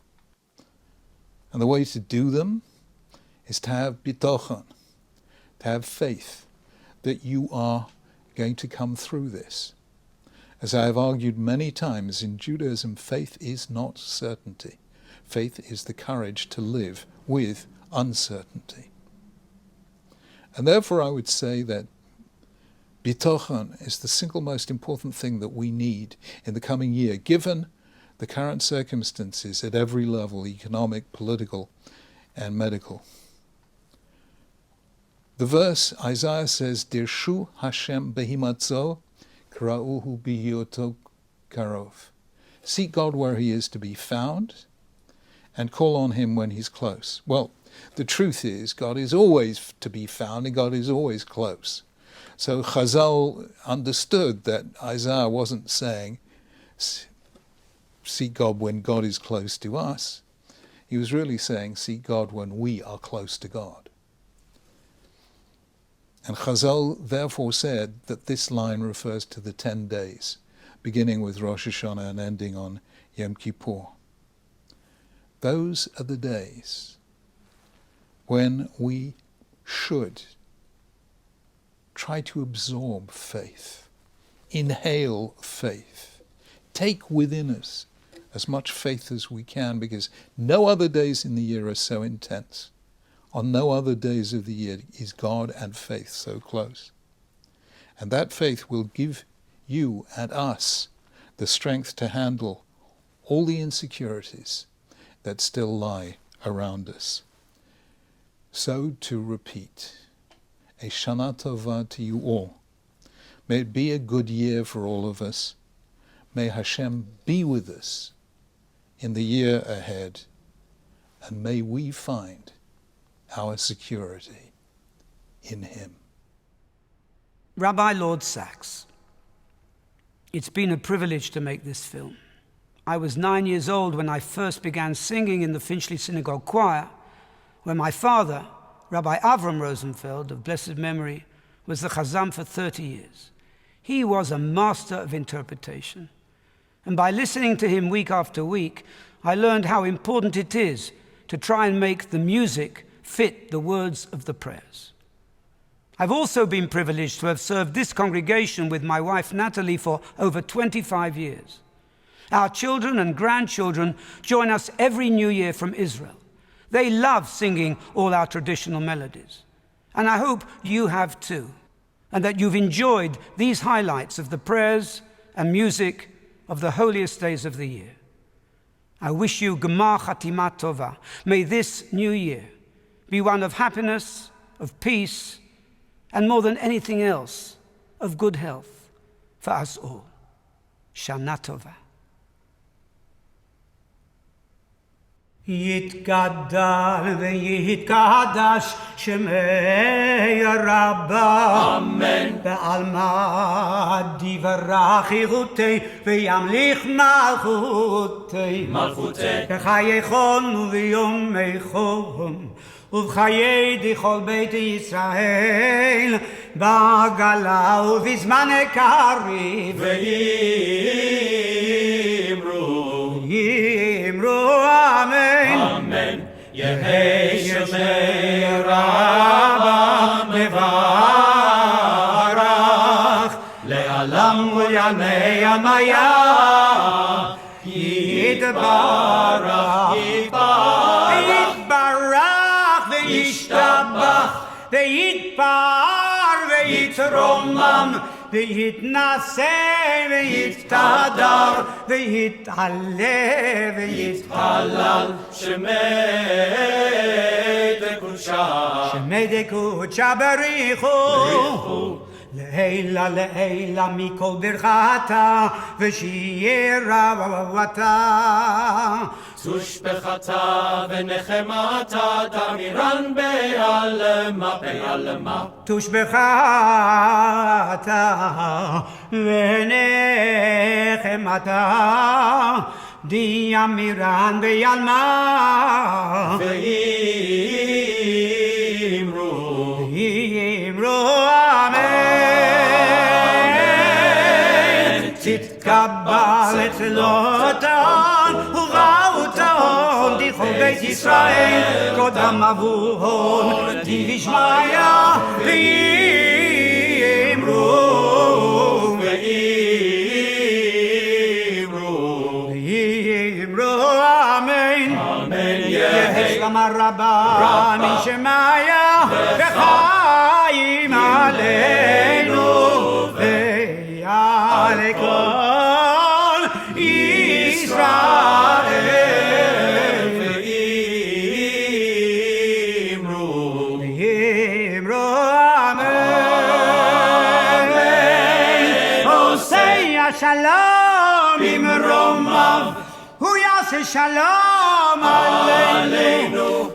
And the way to do them is to have bitochen, to have faith that you are going to come through this. As I have argued many times, in Judaism, faith is not certainty. Faith is the courage to live with uncertainty. And therefore I would say that bitochen is the single most important thing that we need in the coming year, given the current circumstances at every level, economic, political, and medical. The verse, Isaiah says, Dirshu Hashem behimatzo, kra'uhu bihiyoto karov. Seek God where he is to be found, and call on him when he's close. Well, the truth is, God is always to be found, and God is always close. So Chazal understood that Isaiah wasn't saying, seek God when God is close to us. He was really saying, seek God when we are close to God. And Chazal therefore said that this line refers to the 10 days, beginning with Rosh Hashanah and ending on Yom Kippur. Those are the days when we should try to absorb faith, inhale faith, take within us as much faith as we can, because no other days in the year are so intense. On no other days of the year is God and faith so close. And that faith will give you and us the strength to handle all the insecurities that still lie around us. So to repeat, a Shana Tova to you all. May it be a good year for all of us. May Hashem be with us in the year ahead, and may we find our security in him. Rabbi Lord Sachs, it's been a privilege to make this film. I was 9 years old when I first began singing in the Finchley Synagogue Choir, where my father, Rabbi Avram Rosenfeld, of blessed memory, was the chazam for 30 years. He was a master of interpretation. And by listening to him week after week, I learned how important it is to try and make the music fit the words of the prayers. I've also been privileged to have served this congregation with my wife Natalie for over 25 years. Our children and grandchildren join us every New Year from Israel. They love singing all our traditional melodies. And I hope you have too, and that you've enjoyed these highlights of the prayers and music of the holiest days of the year. I wish you Gma Chatima Tova. May this new year be one of happiness, of peace, and more than anything else, of good health. for us all. Shana Tova. יתגדל ויתקדש שמי רבה אמן בעלמא דברך חירותי וימליך מלכותי בחייכון וביומייכון ובחיי כל בית ישראל בגלה ובזמן קריב יאמרו אמן אמן. יהי שמי רבה מברך לעולם ולימי ימיה יתברך יתברך וישתבח ויתפאר ויתרומם ויתנשא ויתהדר ויתעלה ויתהלל שמי דקודשה שמי דקודשה בריחו לעילה לעילה מכל ברכתה ושיהיה רבתה תושבחתה ונחמתה תמירן בעלמה בעלמה תושבחתה ונחמתה דיאמירן בעלמה יאמרו אמן תתקבל אצלותן וראותן דכל בית ישראל קודם אבוהון דבשמיא ויאמרו אמן יהי שלמה רבה משמיא וחיים עלינו ועל כל ישראל יאמרו אמן עושה שלום ממרומיו הוא יעשה שלום עלינו